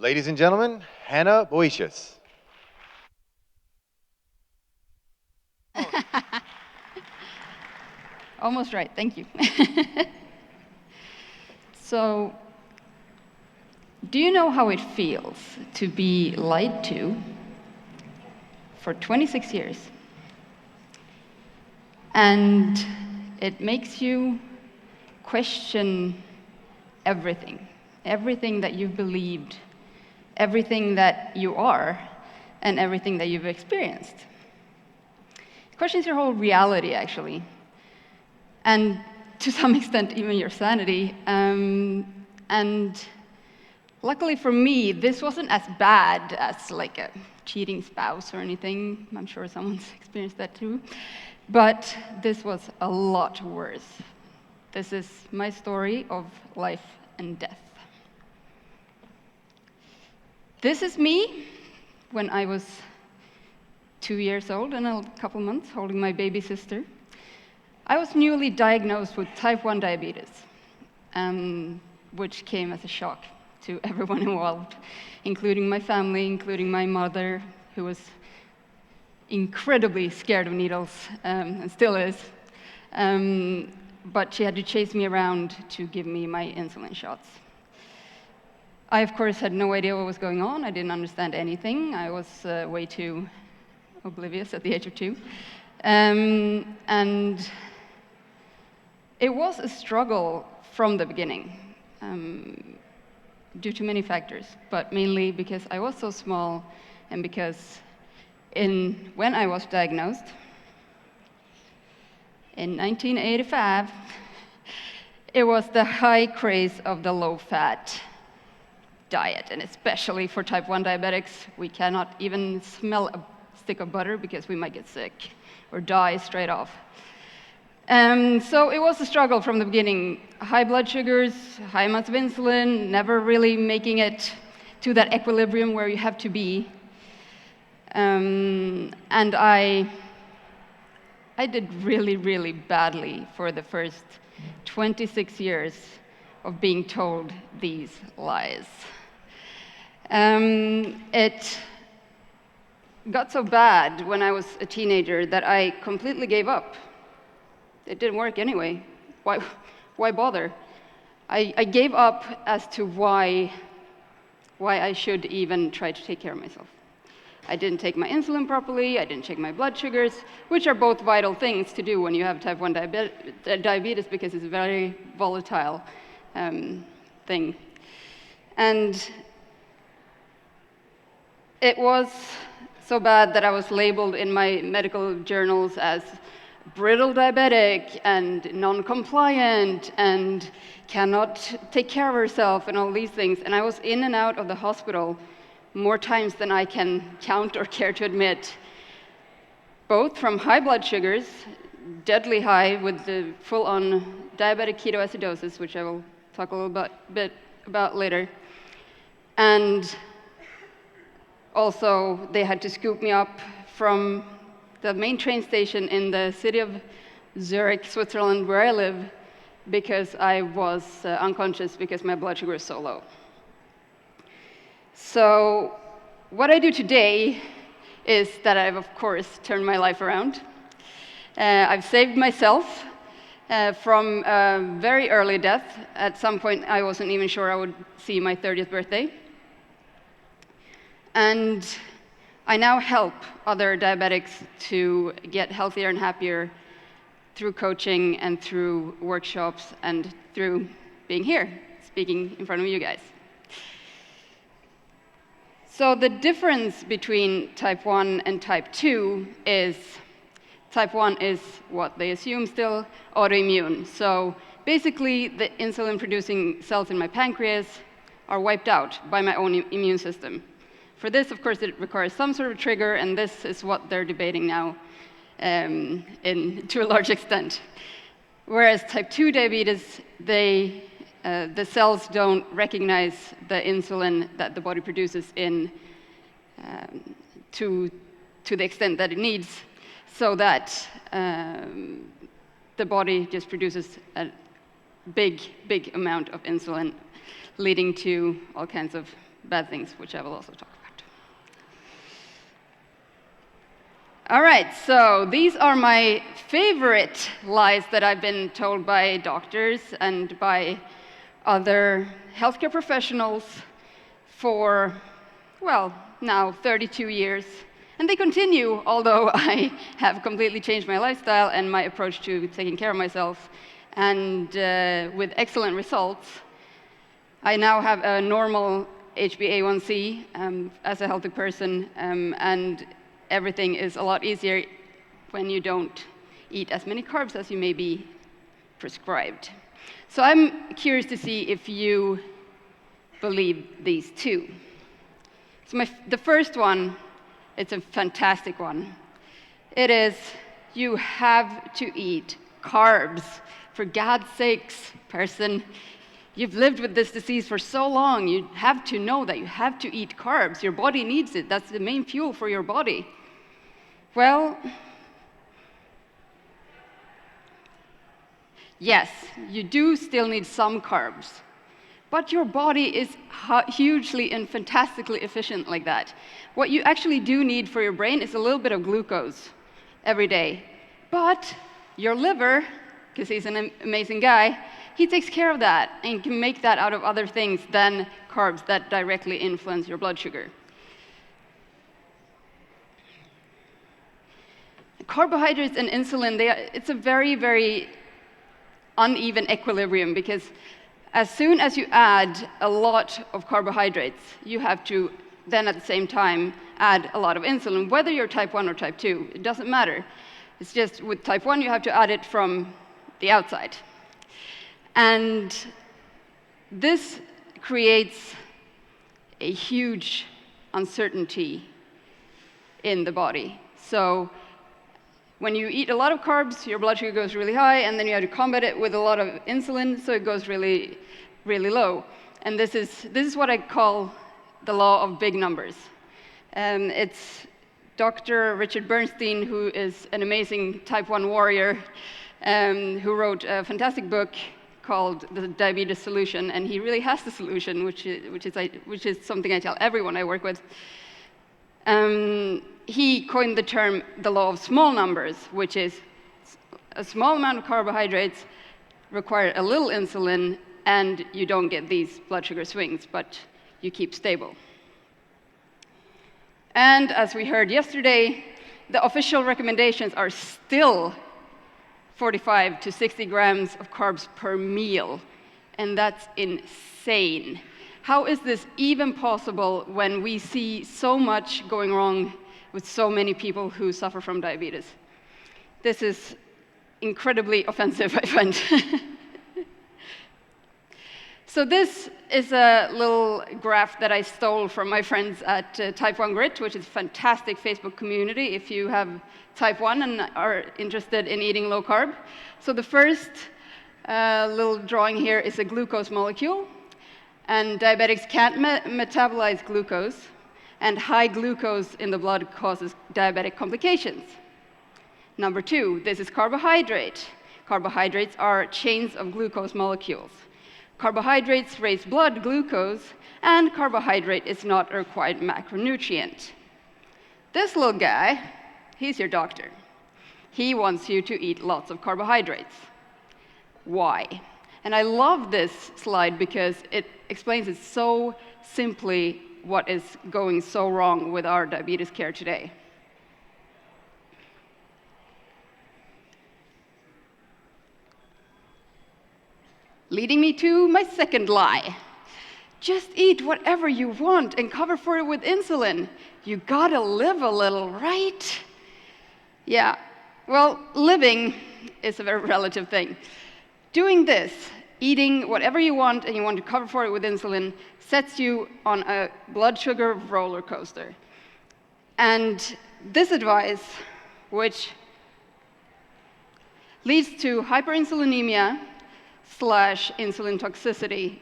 Ladies and gentlemen, Hanna Boethius. Almost right, thank you. So, do you know how it feels to be lied to for 26 years? And it makes you question everything, everything that you've believed, everything that you are, and everything that you've experienced. It questions your whole reality, actually, and to some extent, even your sanity. And luckily for me, this wasn't as bad as like a cheating spouse or anything. I'm sure someone's experienced that too. But this was a lot worse. This is my story of life and death. This is me when I was 2 years old and a couple months, holding my baby sister. I was newly diagnosed with type 1 diabetes, which came as a shock to everyone involved, including my family, including my mother, who was incredibly scared of needles, and still is. But she had to chase me around to give me my insulin shots. I, of course, had no idea what was going on. I didn't understand anything. I was way too oblivious at the age of 2. And it was a struggle from the beginning, due to many factors, but mainly because I was so small and because when I was diagnosed in 1985, it was the high craze of the low-fat diet, and especially for type 1 diabetics, we cannot even smell a stick of butter because we might get sick or die straight off. So it was a struggle from the beginning. High blood sugars, high amounts of insulin, never really making it to that equilibrium where you have to be. And I did really, really badly for the first 26 years of being told these lies. It got so bad when I was a teenager that I completely gave up. It didn't work anyway. Why bother? I gave up as to why I should even try to take care of myself. I didn't take my insulin properly, I didn't check my blood sugars, which are both vital things to do when you have type 1 diabetes because it's a very volatile thing. And it was so bad that I was labeled in my medical journals as brittle diabetic and non-compliant and cannot take care of herself and all these things. And I was in and out of the hospital more times than I can count or care to admit, both from high blood sugars, deadly high with the full-on diabetic ketoacidosis, which I will talk a little bit about later, and also they had to scoop me up from the main train station in the city of Zurich, Switzerland, where I live, because I was unconscious because my blood sugar is so low. So what I do today is that I've, of course, turned my life around. I've saved myself from a very early death. At some point, I wasn't even sure I would see my 30th birthday. And I now help other diabetics to get healthier and happier through coaching and through workshops and through being here, speaking in front of you guys. So the difference between type 1 and type 2 is type 1 is what they assume still autoimmune. So basically, the insulin-producing cells in my pancreas are wiped out by my own immune system. For this, of course, it requires some sort of trigger, and this is what they're debating now to a large extent. Whereas type 2 diabetes, the cells don't recognize the insulin that the body produces to the extent that it needs, so that the body just produces a big amount of insulin, leading to all kinds of bad things, which I will also talk about. All right, so these are my favorite lies that I've been told by doctors and by other healthcare professionals for, well, now 32 years. And they continue, although I have completely changed my lifestyle and my approach to taking care of myself, and with excellent results. I now have a normal HbA1c as a healthy person, and everything is a lot easier when you don't eat as many carbs as you may be prescribed. So I'm curious to see if you believe these too. So the first one, it's a fantastic one. It is, you have to eat carbs. For God's sakes, person, you've lived with this disease for so long, you have to know that you have to eat carbs. Your body needs it. That's the main fuel for your body. Well, yes, you do still need some carbs, but your body is hugely and fantastically efficient like that. What you actually do need for your brain is a little bit of glucose every day. But your liver, because he's an amazing guy, he takes care of that and can make that out of other things than carbs that directly influence your blood sugar. Carbohydrates and insulin, it's a very, very uneven equilibrium, because as soon as you add a lot of carbohydrates, you have to then at the same time add a lot of insulin, whether you're type 1 or type 2. It doesn't matter. It's just with type 1, you have to add it from the outside. And this creates a huge uncertainty in the body. So when you eat a lot of carbs, your blood sugar goes really high, and then you have to combat it with a lot of insulin, so it goes really, really low. And this is what I call the law of big numbers. It's Dr. Richard Bernstein, who is an amazing type 1 warrior, who wrote a fantastic book called The Diabetes Solution, and he really has the solution, which is something I tell everyone I work with. He coined the term the law of small numbers, which is a small amount of carbohydrates require a little insulin, and you don't get these blood sugar swings, but you keep stable. And as we heard yesterday, the official recommendations are still 45 to 60 grams of carbs per meal, and that's insane. How is this even possible when we see so much going wrong with so many people who suffer from diabetes? This is incredibly offensive, I find. So this is a little graph that I stole from my friends at Type 1 Grit, which is a fantastic Facebook community if you have type 1 and are interested in eating low carb. So the first little drawing here is a glucose molecule. And diabetics can't metabolize glucose, and high glucose in the blood causes diabetic complications. Number 2, this is carbohydrate. Carbohydrates are chains of glucose molecules. Carbohydrates raise blood glucose, and carbohydrate is not a required macronutrient. This little guy, he's your doctor. He wants you to eat lots of carbohydrates. Why? And I love this slide because it explains it so simply what is going so wrong with our diabetes care today. Leading me to my second lie. Just eat whatever you want and cover for it with insulin. You gotta live a little, right? Yeah, well, living is a very relative thing. Doing this, eating whatever you want and you want to cover for it with insulin, sets you on a blood sugar roller coaster. And this advice, which leads to hyperinsulinemia / insulin toxicity,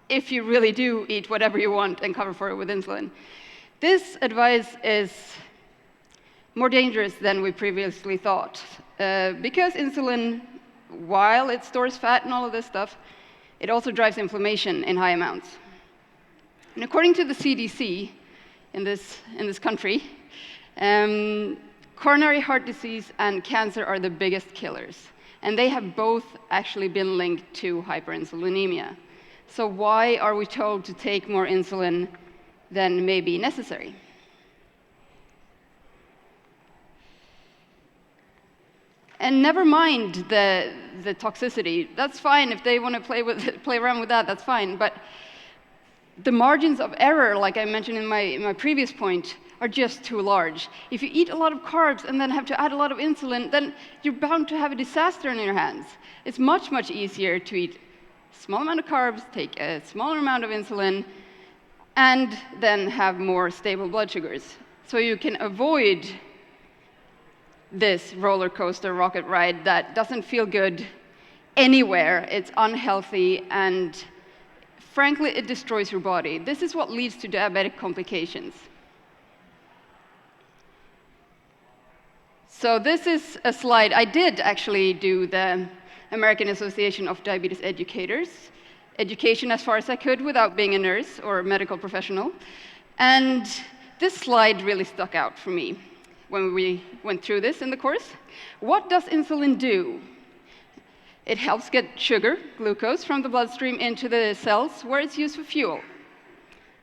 if you really do eat whatever you want and cover for it with insulin. This advice is more dangerous than we previously thought, because insulin, while it stores fat and all of this stuff, it also drives inflammation in high amounts. And according to the CDC in this country, coronary heart disease and cancer are the biggest killers. And they have both actually been linked to hyperinsulinemia. So why are we told to take more insulin than may be necessary? And never mind the toxicity. That's fine if they want to play around with that. That's fine. But the margins of error, like I mentioned in my previous point, are just too large. If you eat a lot of carbs and then have to add a lot of insulin, then you're bound to have a disaster in your hands. It's much, much easier to eat a small amount of carbs, take a smaller amount of insulin, and then have more stable blood sugars. So you can avoid this roller coaster rocket ride that doesn't feel good anywhere. It's unhealthy, and frankly, it destroys your body. This is what leads to diabetic complications. So this is a slide. I did actually do the American Association of Diabetes Educators, education as far as I could without being a nurse or a medical professional. And this slide really stuck out for me when we went through this in the course. What does insulin do? It helps get sugar, glucose, from the bloodstream into the cells where it's used for fuel.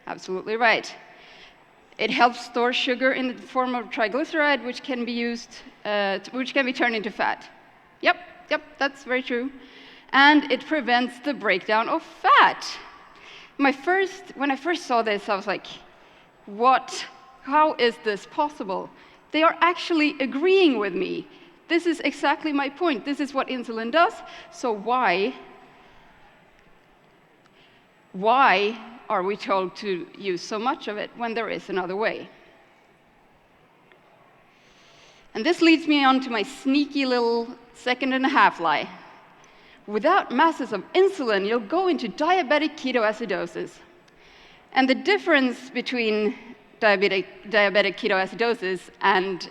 Absolutely right. It helps store sugar in the form of triglyceride, which can be turned into fat. Yep, that's very true. And it prevents the breakdown of fat. When I first saw this, I was like, what? How is this possible? They are actually agreeing with me. This is exactly my point. This is what insulin does. So why are we told to use so much of it when there is another way? And this leads me on to my sneaky little second-and-a-half lie. Without masses of insulin, you'll go into diabetic ketoacidosis. And the difference between diabetic ketoacidosis and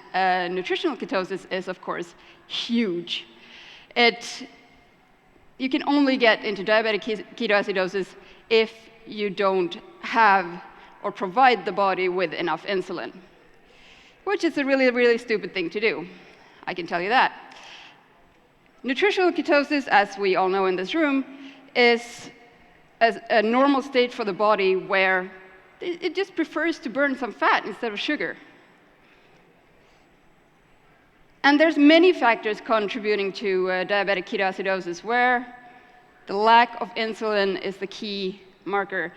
nutritional ketosis is, of course, huge. You can only get into diabetic ketoacidosis if you don't have or provide the body with enough insulin, which is a really, really stupid thing to do. I can tell you that. Nutritional ketosis, as we all know in this room, is a normal state for the body where it just prefers to burn some fat instead of sugar. And there's many factors contributing to diabetic ketoacidosis, where the lack of insulin is the key marker,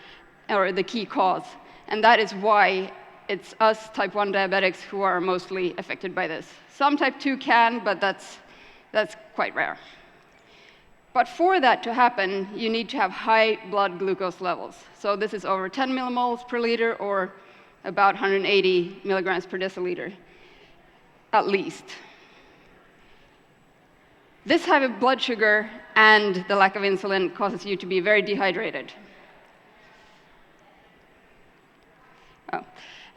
or the key cause. And that is why it's us type 1 diabetics who are mostly affected by this. Some type 2 can, but that's quite rare. But for that to happen, you need to have high blood glucose levels. So this is over 10 millimoles per liter, or about 180 milligrams per deciliter, at least. This high blood sugar and the lack of insulin causes you to be very dehydrated.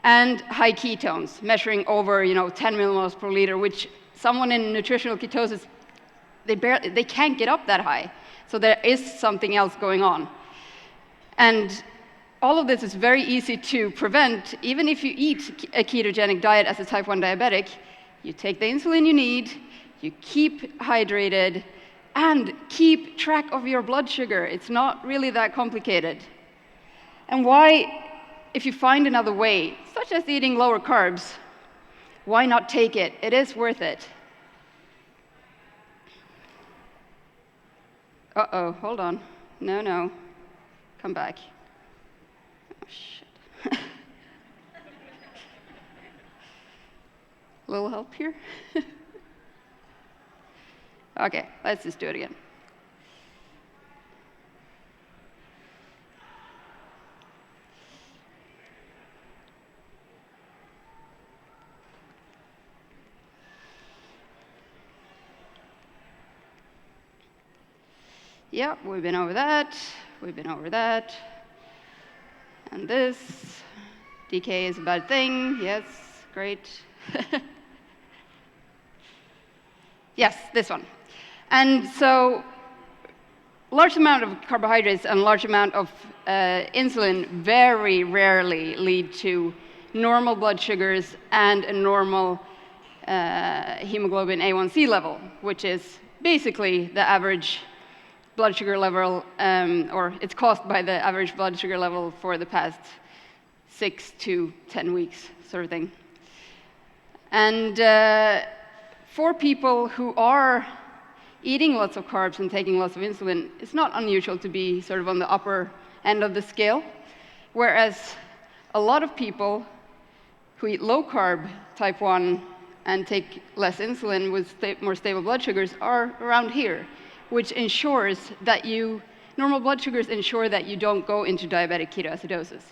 And high ketones, measuring over 10 millimoles per liter, which someone in nutritional ketosis, they can't get up that high. So there is something else going on. And all of this is very easy to prevent. Even if you eat a ketogenic diet as a type 1 diabetic, you take the insulin you need, you keep hydrated, and keep track of your blood sugar. It's not really that complicated. And why, if you find another way, such as eating lower carbs, why not take it? It is worth it. Uh-oh, hold on. No. Come back. Oh, shit. A little help here? Okay, let's just do it again. Yeah, we've been over that. And this. Decay is a bad thing. Yes, great. Yes, this one. And so large amount of carbohydrates and large amount of insulin very rarely lead to normal blood sugars and a normal hemoglobin A1C level, which is basically the average blood sugar level, or it's caused by the average blood sugar level for the past 6 to 10 weeks, sort of thing. And for people who are eating lots of carbs and taking lots of insulin, it's not unusual to be sort of on the upper end of the scale, whereas a lot of people who eat low carb type 1 and take less insulin with more stable blood sugars are around here, which ensures that normal blood sugars ensure that you don't go into diabetic ketoacidosis.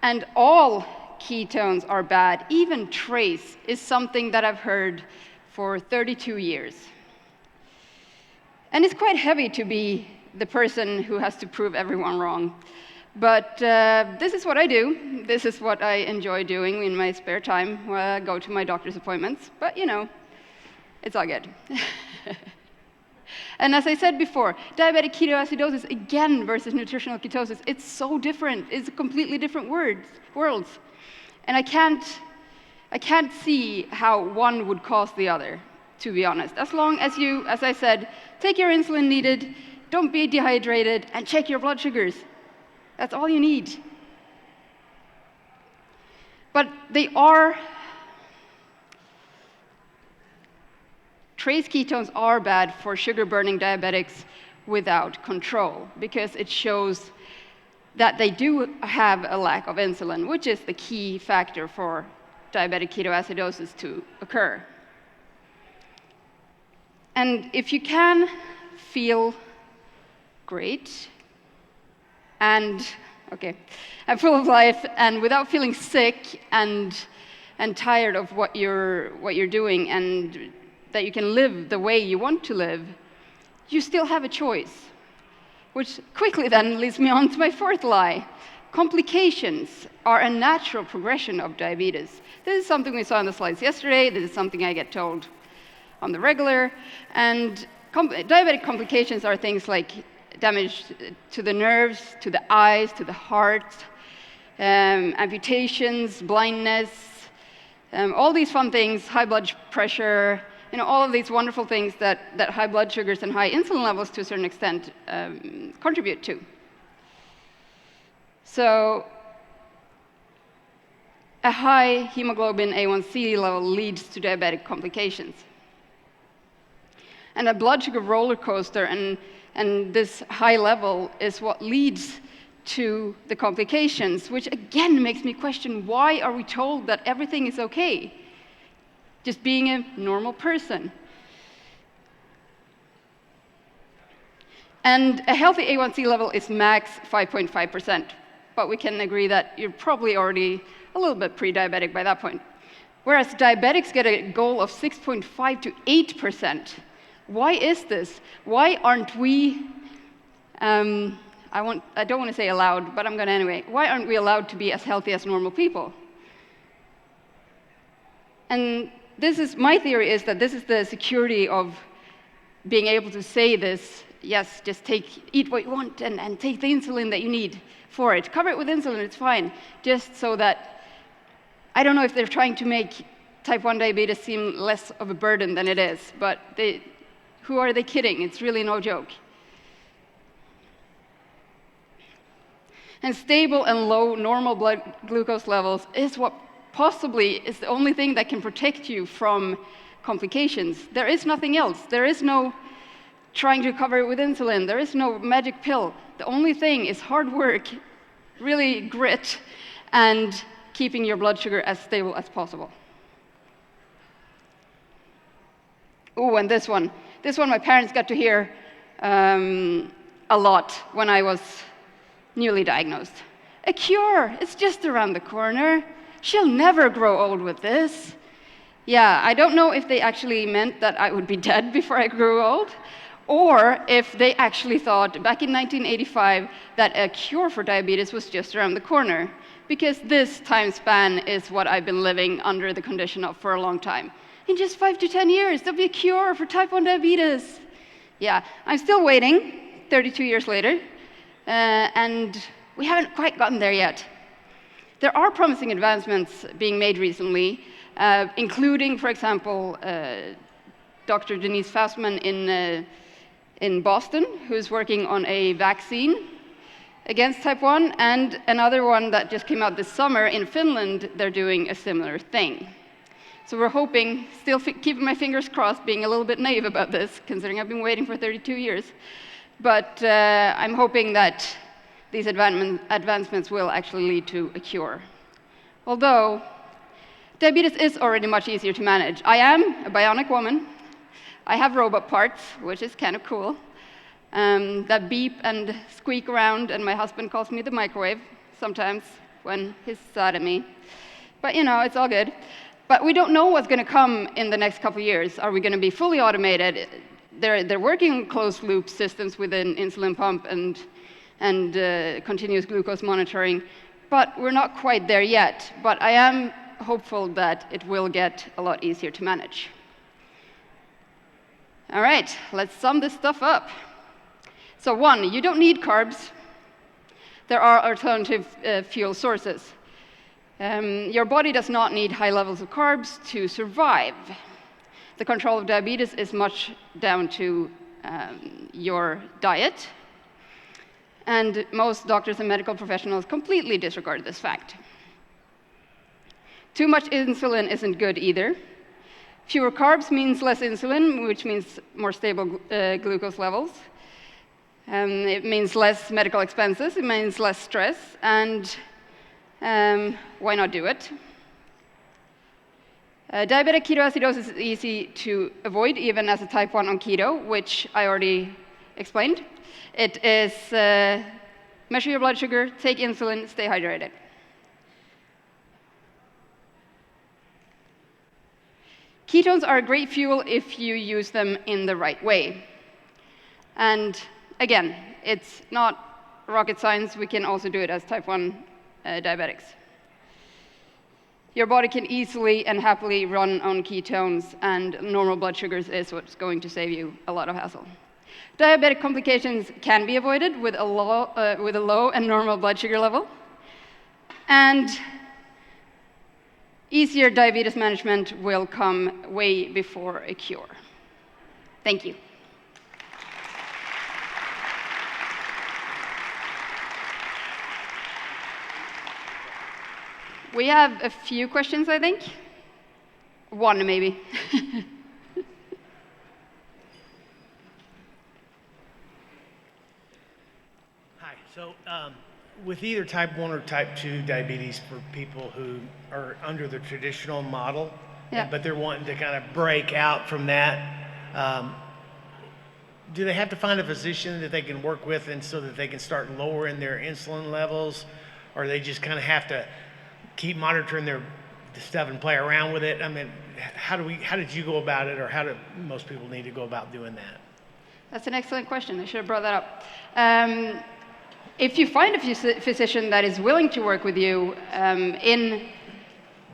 And all ketones are bad. Even trace is something that I've heard for 32 years. And it's quite heavy to be the person who has to prove everyone wrong. But this is what I do. This is what I enjoy doing in my spare time when I go to my doctor's appointments. But, it's all good. And as I said before, diabetic ketoacidosis, again, versus nutritional ketosis, it's so different. It's completely different worlds. And I can't see how one would cause the other, to be honest. As long as you, as I said, take your insulin needed, don't be dehydrated, and check your blood sugars. That's all you need. But trace ketones are bad for sugar-burning diabetics without control, because it shows that they do have a lack of insulin, which is the key factor for diabetic ketoacidosis to occur. And if you can feel great and full of life, and without feeling sick and tired of what you're doing, and that you can live the way you want to live, you still have a choice. Which quickly then leads me on to my fourth lie. Complications are a natural progression of diabetes. This is something we saw on the slides yesterday. This is something I get told on the regular. And diabetic complications are things like damage to the nerves, to the eyes, to the heart, amputations, blindness, all these fun things, high blood pressure, all of these wonderful things that high blood sugars and high insulin levels to a certain extent contribute to. So a high hemoglobin A1C level leads to diabetic complications. And a blood sugar roller coaster and this high level is what leads to the complications, which again makes me question, why are we told that everything is okay? Just being a normal person. And a healthy A1C level is max 5.5%, but we can agree that you're probably already a little bit pre-diabetic by that point. Whereas diabetics get a goal of 6.5 to 8%. Why is this? Why aren't we, I don't want to say allowed, but I'm going to anyway. Why aren't we allowed to be as healthy as normal people? And my theory is that this is the security of being able to say this, yes, just eat what you want and take the insulin that you need for it. Cover it with insulin, it's fine. Just so that, I don't know if they're trying to make type 1 diabetes seem less of a burden than it is, but who are they kidding? It's really no joke. And stable and low normal blood glucose levels is what possibly is the only thing that can protect you from complications. There is nothing else. There is no trying to cover it with insulin. There is no magic pill. The only thing is hard work, really grit, and keeping your blood sugar as stable as possible. Oh, and this one my parents got to hear a lot when I was newly diagnosed. A cure, it's just around the corner. She'll never grow old with this. Yeah, I don't know if they actually meant that I would be dead before I grew old, or if they actually thought back in 1985 that a cure for diabetes was just around the corner, because this time span is what I've been living under the condition of for a long time. In just 5 to 10 years, there'll be a cure for type 1 diabetes. Yeah, I'm still waiting, 32 years later, and we haven't quite gotten there yet. There are promising advancements being made recently, including, for example, Dr. Denise Fassman in Boston, who's working on a vaccine against type 1, and another one that just came out this summer in Finland. They're doing a similar thing. So we're hoping, still keeping my fingers crossed, being a little bit naive about this, considering I've been waiting for 32 years. But I'm hoping that these advancements will actually lead to a cure. Although, diabetes is already much easier to manage. I am a bionic woman. I have robot parts, which is kind of cool, that beep and squeak around, and my husband calls me the microwave sometimes when he's sad at me. But you know, it's all good. But we don't know what's going to come in the next couple of years. Are we going to be fully automated? They're working on closed-loop systems with an insulin pump and continuous glucose monitoring, but we're not quite there yet. But I am hopeful that it will get a lot easier to manage. All right, let's sum this stuff up. So 1, you don't need carbs. There are alternative fuel sources. Your body does not need high levels of carbs to survive. The control of diabetes is much down to your diet, and most doctors and medical professionals completely disregard this fact. Too much insulin isn't good either. Fewer carbs means less insulin, which means more stable glucose levels. It means less medical expenses, it means less stress, and why not do it? Diabetic ketoacidosis is easy to avoid, even as a type 1 on keto, which I already explained. It is measure your blood sugar, take insulin, stay hydrated. Ketones are a great fuel if you use them in the right way. And again, it's not rocket science. We can also do it as type 1 diabetics. Your body can easily and happily run on ketones, and normal blood sugars is what's going to save you a lot of hassle. Diabetic complications can be avoided with a low and normal blood sugar level. And easier diabetes management will come way before a cure. Thank you. We have a few questions, I think. 1, maybe. Hi. So with either type 1 or type 2 diabetes for people who are under the traditional model, but they're wanting to kind of break out from that, do they have to find a physician that they can work with and so that they can start lowering their insulin levels, or they just kind of have to keep monitoring the stuff and play around with it? I mean, how did you go about it, or how do most people need to go about doing that? That's an excellent question. I should have brought that up. If you find a physician that is willing to work with you in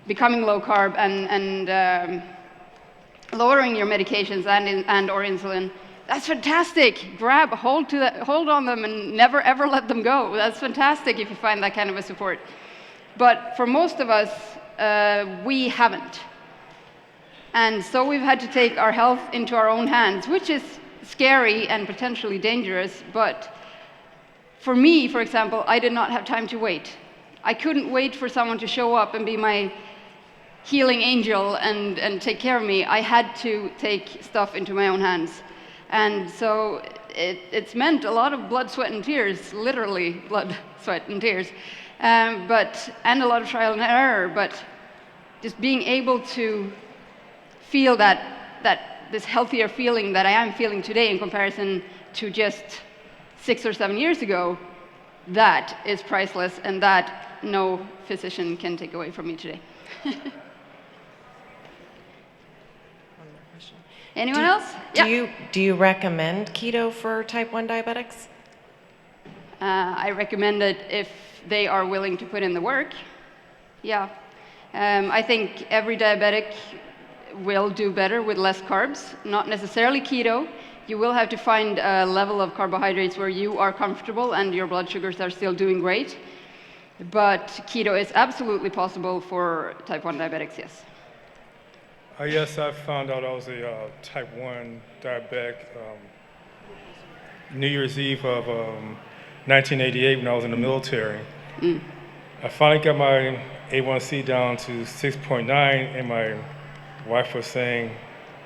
becoming low carb and lowering your medications and/or insulin, that's fantastic. Hold on them and never ever let them go. That's fantastic if you find that kind of a support. But for most of us, we haven't. And so we've had to take our health into our own hands, which is scary and potentially dangerous. But for me, for example, I did not have time to wait. I couldn't wait for someone to show up and be my healing angel and take care of me. I had to take stuff into my own hands. And so it's meant a lot of blood, sweat, and tears, literally blood, sweat, and tears. And a lot of trial and error, but just being able to feel that this healthier feeling that I am feeling today in comparison to just 6 or 7 years ago, that is priceless, and that no physician can take away from me today. Anyone else? Do you recommend keto for type 1 diabetics? I recommend it if they are willing to put in the work, yeah. I think every diabetic will do better with less carbs, not necessarily keto. You will have to find a level of carbohydrates where you are comfortable and your blood sugars are still doing great. But keto is absolutely possible for type 1 diabetics, yes. Yes, I found out I was a type 1 diabetic New Year's Eve of 1988 when I was in the military. I finally got my A1C down to 6.9, and my wife was saying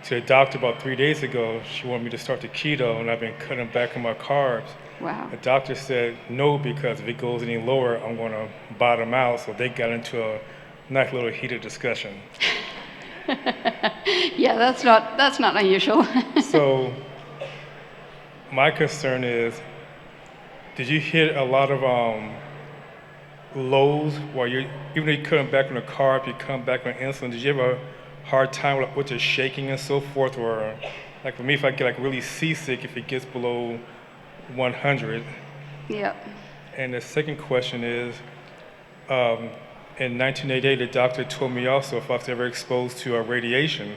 to the doctor about 3 days ago, she wanted me to start the keto, and I've been cutting back on my carbs. Wow. The doctor said no, because if it goes any lower, I'm going to bottom out. So they got into a nice little heated discussion. Yeah, that's not unusual. So my concern is, did you hit a lot of lows while even though you're cutting back on the carb, you come back on insulin? Did you have a hard time with the shaking and so forth? Or like for me, if I get like really seasick if it gets below 100? Yeah. And the second question is, in 1988, the doctor told me also if I was ever exposed to radiation,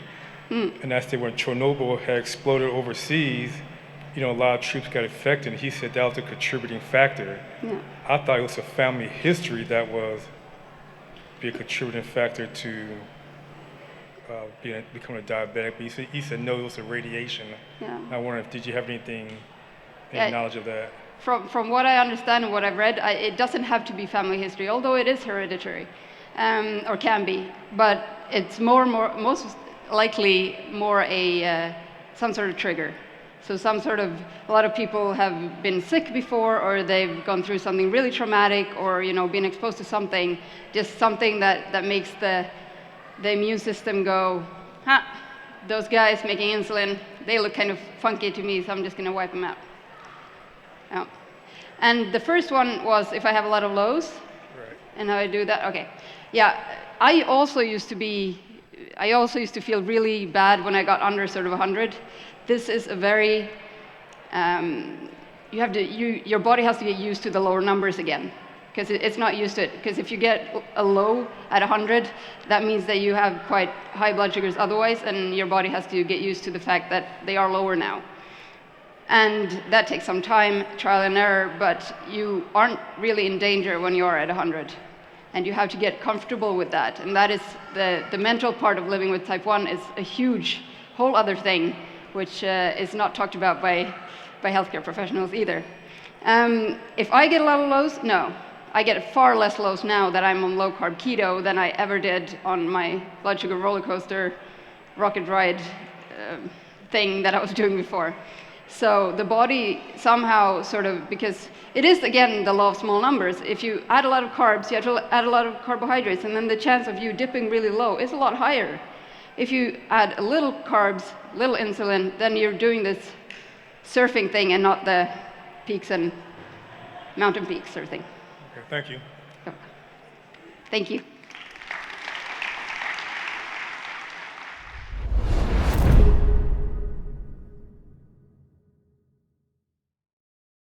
and that's when Chernobyl had exploded overseas, a lot of troops got affected, and he said that was a contributing factor. Yeah. I thought it was a family history that be a contributing factor to becoming a diabetic, but he said no, it was the radiation. Yeah. I wonder, did you have any knowledge of that? From what I understand and what I've read, it doesn't have to be family history, although it is hereditary, or can be. But it's most likely more some sort of trigger. So a lot of people have been sick before, or they've gone through something really traumatic, or been exposed to something that makes the immune system go, those guys making insulin, they look kind of funky to me, so I'm just going to wipe them out. Yeah. And the first one was if I have a lot of lows. Right. And how I do that. Okay. Yeah. I also used to feel really bad when I got under sort of 100. This is a very your body has to get used to the lower numbers again, because it's not used to it. Because if you get a low at 100, that means that you have quite high blood sugars otherwise, and your body has to get used to the fact that they are lower now. And that takes some time, trial and error, but you aren't really in danger when you are at 100. And you have to get comfortable with that. And that is the mental part of living with type 1 is a huge whole other thing, which is not talked about by healthcare professionals either. If I get a lot of lows, no. I get far less lows now that I'm on low-carb keto than I ever did on my blood sugar roller coaster, rocket ride thing that I was doing before. So the body somehow because it is, again, the law of small numbers. If you add a lot of carbs, you have to add a lot of carbohydrates, and then the chance of you dipping really low is a lot higher. If you add a little carbs, little insulin, then you're doing this surfing thing and not the peaks and mountain peaks sort of thing. Okay, thank you. Thank you.